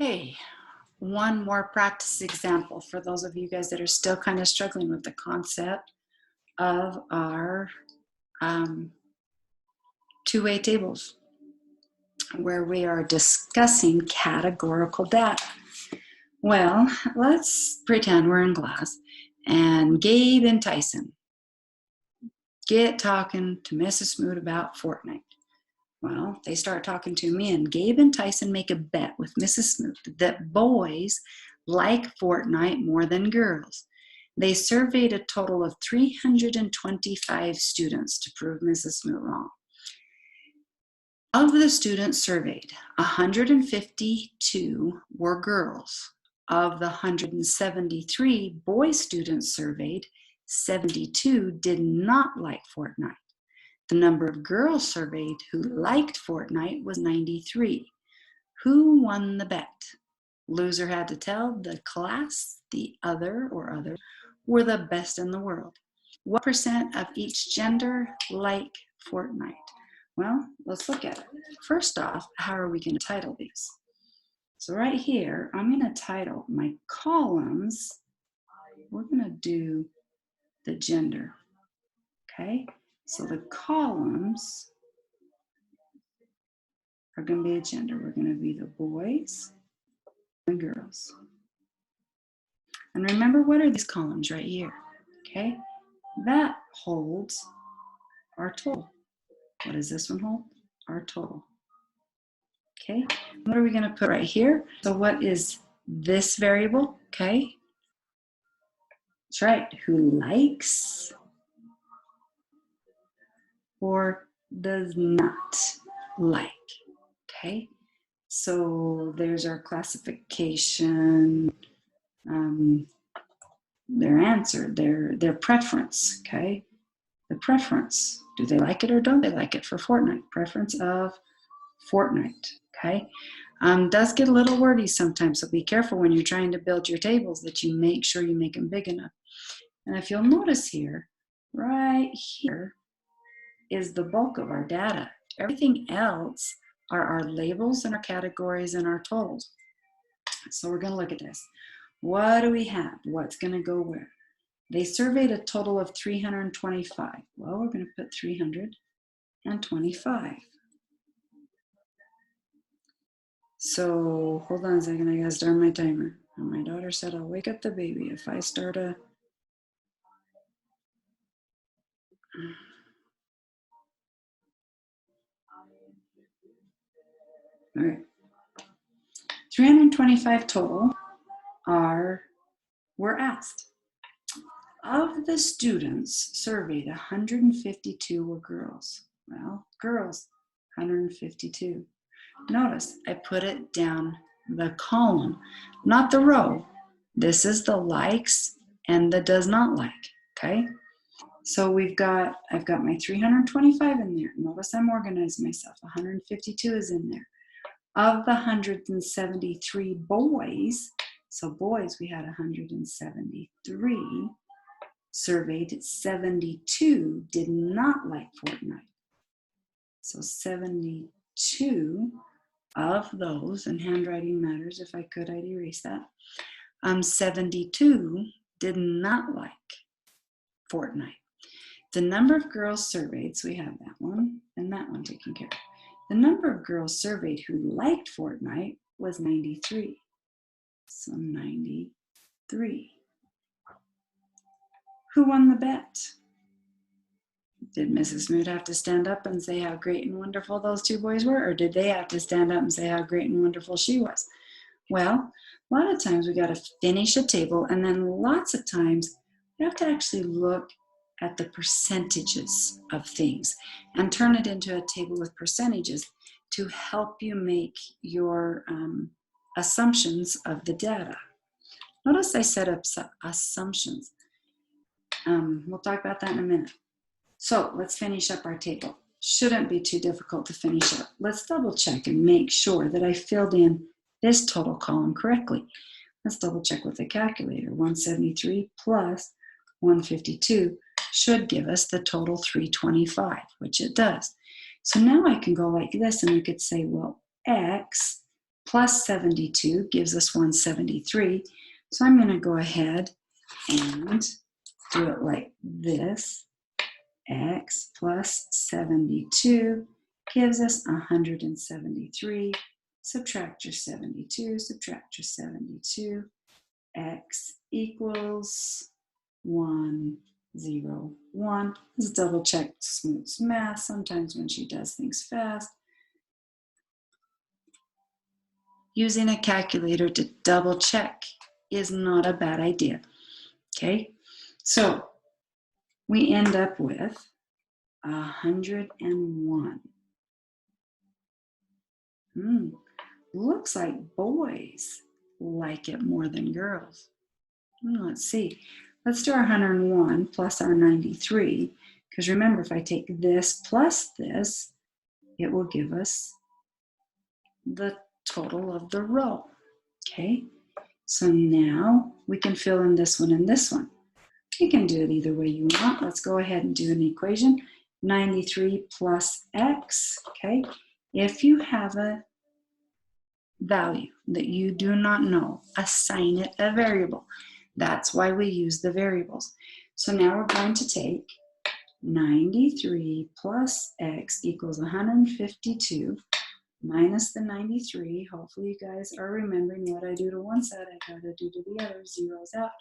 Okay, one more practice example for those of you guys that are still kind of struggling with the concept of our two-way tables, where we are discussing categorical data. Well, let's pretend we're in class and Gabe and Tyson get talking to Mrs. Smoot about Fortnite. Well, they start talking to me, and Gabe and Tyson make a bet with Mrs. Smoot that boys like Fortnite more than girls. They surveyed a total of 325 students to prove Mrs. Smoot wrong. Of the students surveyed, 152 were girls. Of the 173 boy students surveyed, 72 did not like Fortnite. The number of girls surveyed who liked Fortnite was 93. Who won the bet? Loser had to tell the class the other or others were the best in the world. What percent of each gender like Fortnite? Well, let's look at it. First off, how are we going to title these? So right here, I'm going to title my columns. We're going to do the gender. Okay? So the columns are going to be a gender. We're going to be the boys and girls. And remember, what are these columns right here? Okay? That holds our total. What does this one hold? Our total. Okay? What are we going to put right here? So what is this variable? Okay? That's right. Who likes or does not like? Okay? So there's our classification, their answer, their preference, okay? The preference, do they like it or don't they like it for Fortnite? Preference of Fortnite, okay? Does get a little wordy sometimes, so be careful when you're trying to build your tables that you make sure you make them big enough. And if you'll notice here, right here is the bulk of our data. Everything else are our labels and our categories and our totals. So we're going to look at this. What do we have? What's going to go where? They surveyed a total of 325. Well, we're going to put 325. So hold on a second. I got to start my timer. And my daughter said I'll wake up the baby if I start a... All right. 325 total were asked. Of the students surveyed, 152 were girls. Well, girls, 152. Notice I put it down the column, not the row. This is the likes and the does not like, okay? So I've got my 325 in there. Notice I'm organizing myself. 152 is in there. Of the 173 boys, so boys we had 173, surveyed, 72 did not like Fortnite. So 72 of those, and handwriting matters, if I could I'd erase that, 72 did not like Fortnite. The number of girls surveyed, so we have that one and that one taken care of. The number of girls surveyed who liked Fortnite was 93. So 93. Who won the bet? Did Mrs. Smoot have to stand up and say how great and wonderful those two boys were, or did they have to stand up and say how great and wonderful she was? Well, a lot of times we got to finish a table, and then lots of times we have to actually look at the percentages of things and turn it into a table with percentages to help you make your assumptions of the data. Notice I set up assumptions. We'll talk about that in a minute. So let's finish up our table. Shouldn't be too difficult to finish up. Let's double check and make sure that I filled in this total column correctly. Let's double check with the calculator. 173 plus 152 should give us the total 325, which it does. So now I can go like this, and we could say, well, X plus 72 gives us 173. So I'm going to go ahead and do it like this. X plus 72 gives us 173. Subtract your 72, subtract your 72. X equals 101. Let's double check Smoot's math. Sometimes when she does things fast, using a calculator to double check is not a bad idea. Okay, so we end up with 101. Looks like boys like it more than girls. Let's see. Let's do our 101 plus our 93, because remember, if I take this plus this, it will give us the total of the row. Okay, so now we can fill in this one and this one. You can do it either way you want. Let's go ahead and do an equation. 93 plus x, okay? If you have a value that you do not know, assign it a variable. That's why we use the variables. So now we're going to take 93 plus x equals 152 minus the 93. Hopefully you guys are remembering what I do to one side, I gotta do to the other. Zeros out.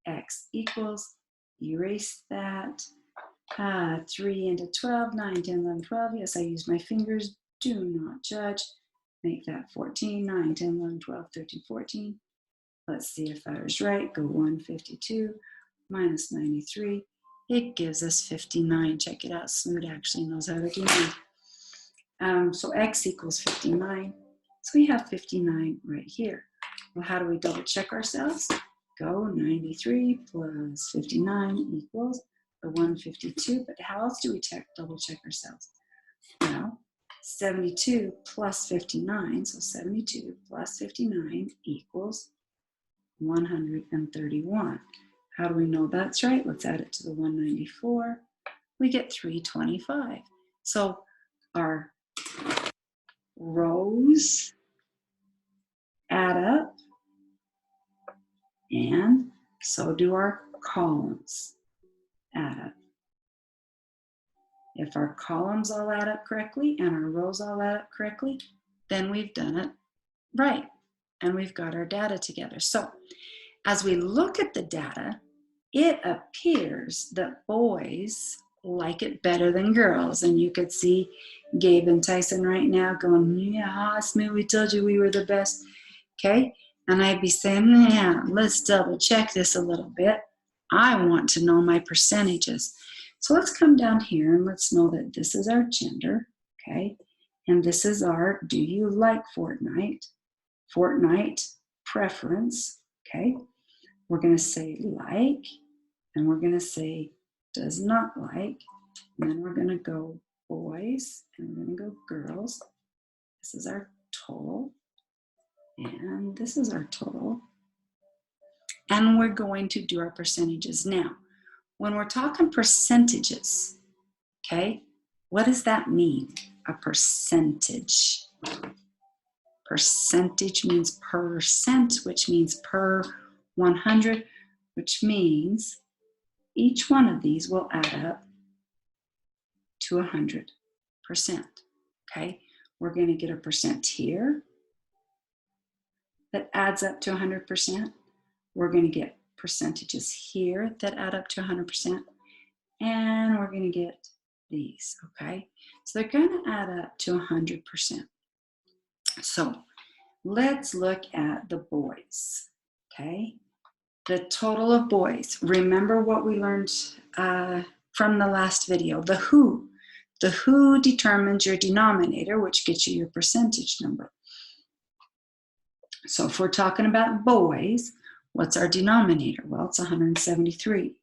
X equals, erase that, 3 into 12, 9, 10, 11, 12. Yes, I use my fingers. Do not judge. Make that 14, 9, 10, 11, 12, 13, 14. Let's see if I was right. Go 152 minus 93. It gives us 59. Check it out. Smoot actually knows how to do math. So x equals 59. So we have 59 right here. Well, how do we double check ourselves? Go 93 plus 59 equals the 152. But how else do we double check ourselves? Well, 72 plus 59, so 72 plus 59 equals 131. How do we know that's right? Let's add it to the 194. We get 325. So our rows add up, and so do our columns add up. If our columns all add up correctly and our rows all add up correctly, then we've done it right, and we've got our data together. So as we look at the data, it appears that boys like it better than girls. And you could see Gabe and Tyson right now going, yeah, Smoot, we told you we were the best. Okay, and I'd be saying, yeah, let's double check this a little bit. I want to know my percentages. So let's come down here and let's know that this is our gender, okay? And this is our do you like Fortnite? Fortnite preference, okay? We're gonna say like, and we're gonna say does not like, and then we're gonna go boys, and we're gonna go girls. This is our total, and this is our total. And we're going to do our percentages. Now, when we're talking percentages, okay, what does that mean? A percentage. Percentage means percent, which means per 100, which means each one of these will add up to 100%. Okay, we're going to get a percent here that adds up to 100%. We're going to get percentages here that add up to 100%. And we're going to get these, okay? So they're going to add up to 100%. So let's look at the boys, okay? The total of boys. Remember what we learned from the last video, the who. The who determines your denominator, which gets you your percentage number. So if we're talking about boys, what's our denominator? Well, it's 173.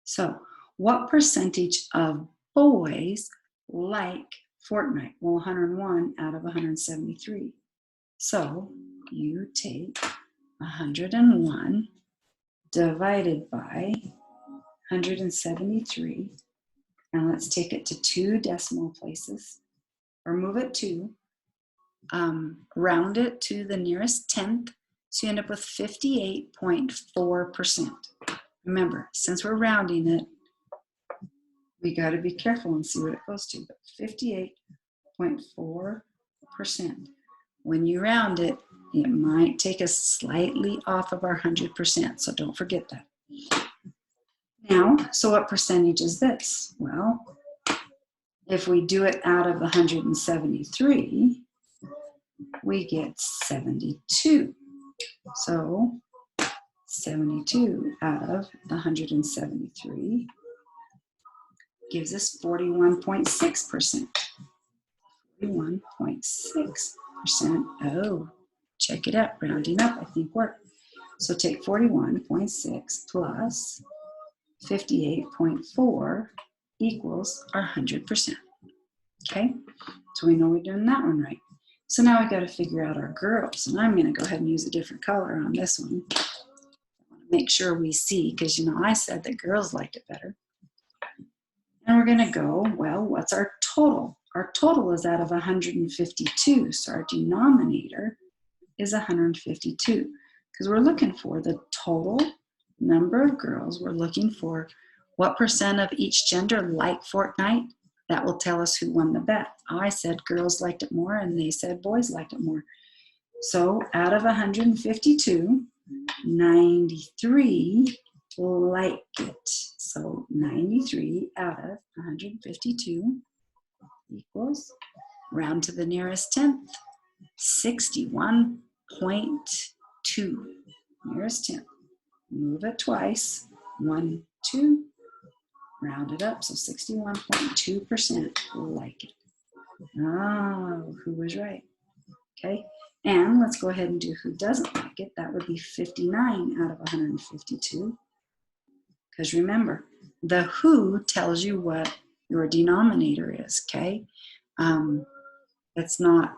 So what percentage of boys like Fortnite? Well, 101 out of 173. So you take 101 divided by 173, and let's take it to 2 decimal places, or move it 2, round it to the nearest tenth, so you end up with 58.4%. Remember, since we're rounding it, we got to be careful and see what it goes to, but 58.4%. When you round it, it might take us slightly off of our 100%, so don't forget that. Now, so what percentage is this? Well, if we do it out of 173, we get 72. So 72 out of 173 gives us 41.6%. 41.6%. Oh, check it out. Rounding up, I think, worked. So take 41.6 plus 58.4 equals our 100%. Okay, so we know we're doing that one right. So now we got to figure out our girls, and I'm going to go ahead and use a different color on this one. I want to make sure we see, because you know I said that girls liked it better. And we're going to go, well, what's our total? Our total is out of 152, so our denominator is 152, because we're looking for the total number of girls. We're looking for what percent of each gender like Fortnite. That will tell us who won the bet. I said girls liked it more, and they said boys liked it more. So out of 152, 93 like it. So 93 out of 152 equals, round to the nearest tenth, 61.2. Nearest tenth. Move it twice. 1, 2. Round it up, so 61.2% like it. Oh, who was right? Okay, and let's go ahead and do who doesn't like it. That would be 59 out of 152. Because remember, the who tells you what your denominator is, okay? It's not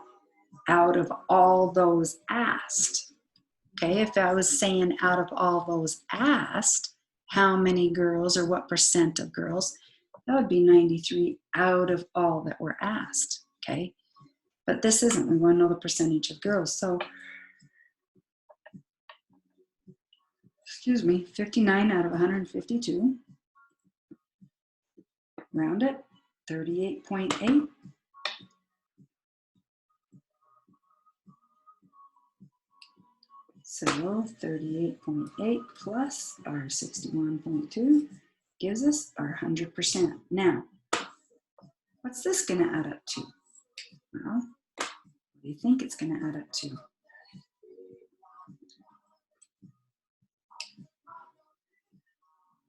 out of all those asked. Okay, if I was saying out of all those asked, how many girls or what percent of girls, that would be 93 out of all that were asked, okay? But this isn't. We want to know the percentage of girls. So, 59 out of 152. Round it, 38.8. So 38.8 plus our 61.2 gives us our 100%. Now, what's this going to add up to? Well, what do you think it's going to add up to?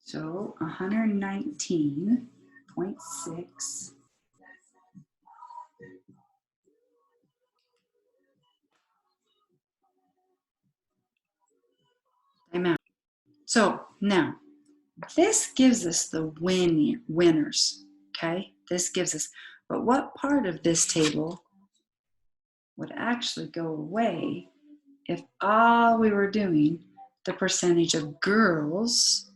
So 119.6 amount. So now, this gives us the winners, okay? This gives us, but what part of this table would actually go away if all we were doing the percentage of girls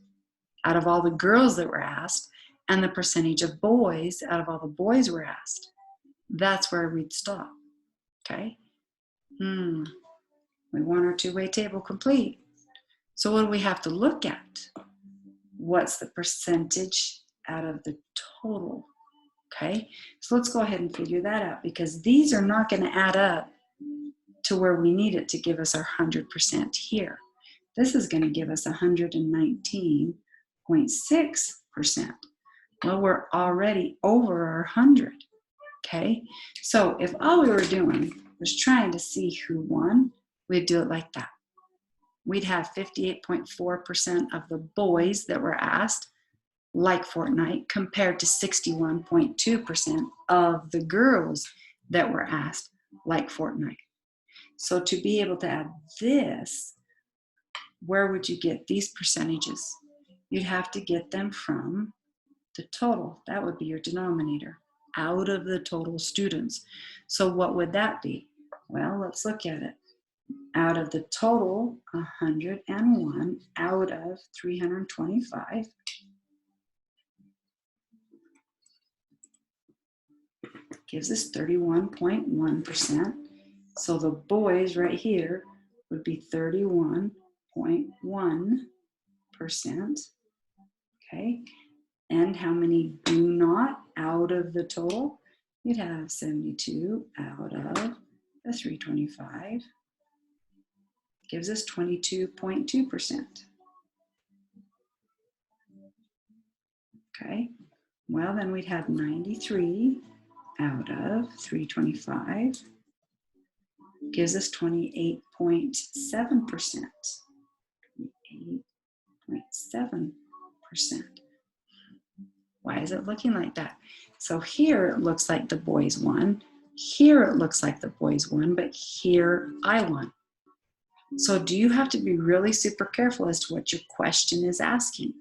out of all the girls that were asked and the percentage of boys out of all the boys were asked? That's where we'd stop, okay? We want our two-way table complete. So what do we have to look at? What's the percentage out of the total? Okay, so let's go ahead and figure that out, because these are not going to add up to where we need it to give us our 100% here. This is going to give us 119.6%. Well, we're already over our 100. Okay, so if all we were doing was trying to see who won, we'd do it like that. We'd have 58.4% of the boys that were asked like Fortnite compared to 61.2% of the girls that were asked like Fortnite. So to be able to add this, where would you get these percentages? You'd have to get them from the total. That would be your denominator, out of the total students. So what would that be? Well, let's look at it. Out of the total 101 out of 325, gives us 31.1%. So the boys right here would be 31.1%. Okay. And how many do not out of the total? You'd have 72 out of the 325. Gives us 22.2%. Okay. Well, then we'd have 93 out of 325. Gives us 28.7%. 28.7%. Why is it looking like that? So here it looks like the boys won. Here it looks like the boys won, but here I won. So do you have to be really super careful as to what your question is asking?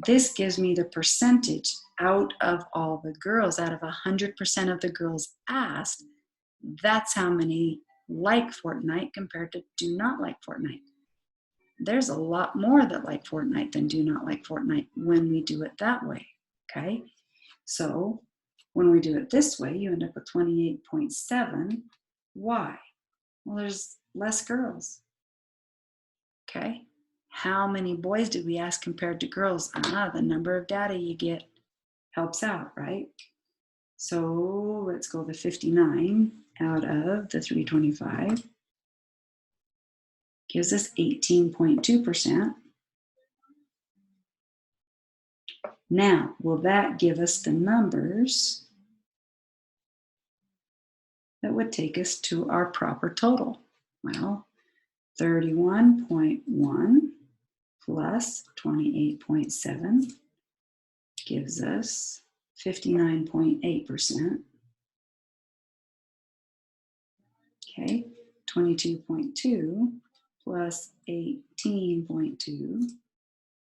This gives me the percentage out of all the girls, out of 100% of the girls asked. That's how many like Fortnite compared to do not like Fortnite. There's a lot more that like Fortnite than do not like Fortnite when we do it that way, okay? So when we do it this way, you end up with 28.7. Why? Well, there's less girls, okay? How many boys did we ask compared to girls? The number of data you get helps out, right? So let's go to 59 out of the 325. Gives us 18.2%. Now, will that give us the numbers that would take us to our proper total? Well, 31.1 plus 28.7 gives us 59.8%. Okay, 22.2 plus 18.2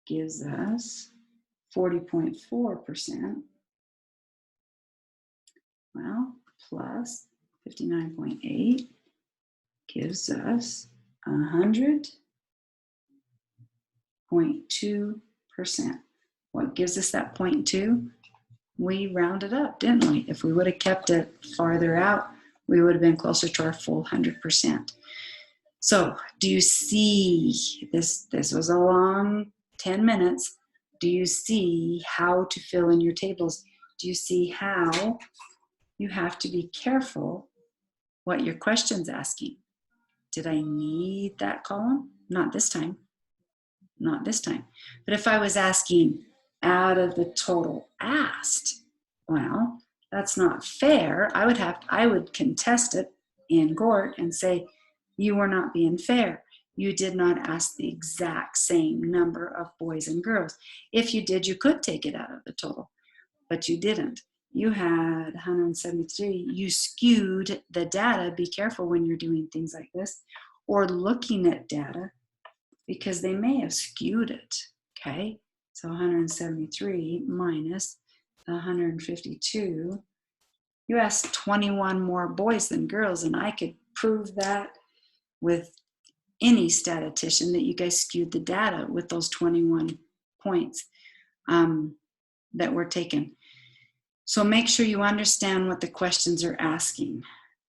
gives us 40.4%. Well, plus 59.8 gives us 100.2%. What gives us that 0.2? We rounded up, didn't we? If we would have kept it farther out, we would have been closer to our full 100%. So do you see this? This was a long 10 minutes. Do you see how to fill in your tables? Do you see how you have to be careful what your question's asking? Did I need that column? Not this time. Not this time. But if I was asking out of the total asked, well, that's not fair. I would contest it in court and say, you were not being fair. You did not ask the exact same number of boys and girls. If you did, you could take it out of the total, but you didn't. You had 173. You skewed the data. Be careful when you're doing things like this or looking at data because they may have skewed it, okay? So 173 minus the 152. You asked 21 more boys than girls, and I could prove that with any statistician that you guys skewed the data with those 21 points that were taken. So make sure you understand what the questions are asking.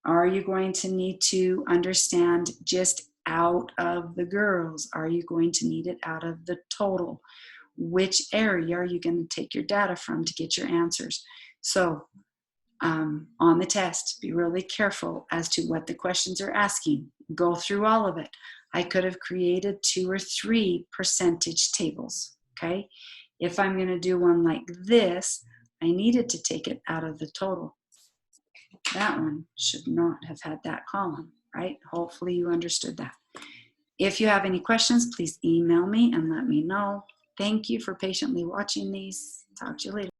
Are you going to need to understand just out of the girls? Are you going to need it out of the total? Which area are you going to take your data from to get your answers? So on the test, be really careful as to what the questions are asking. Go through all of it. I could have created 2 or 3 percentage tables, okay? If I'm going to do one like this, I needed to take it out of the total. That one should not have had that column, right? Hopefully you understood that. If you have any questions, please email me and let me know. Thank you for patiently watching these. Talk to you later.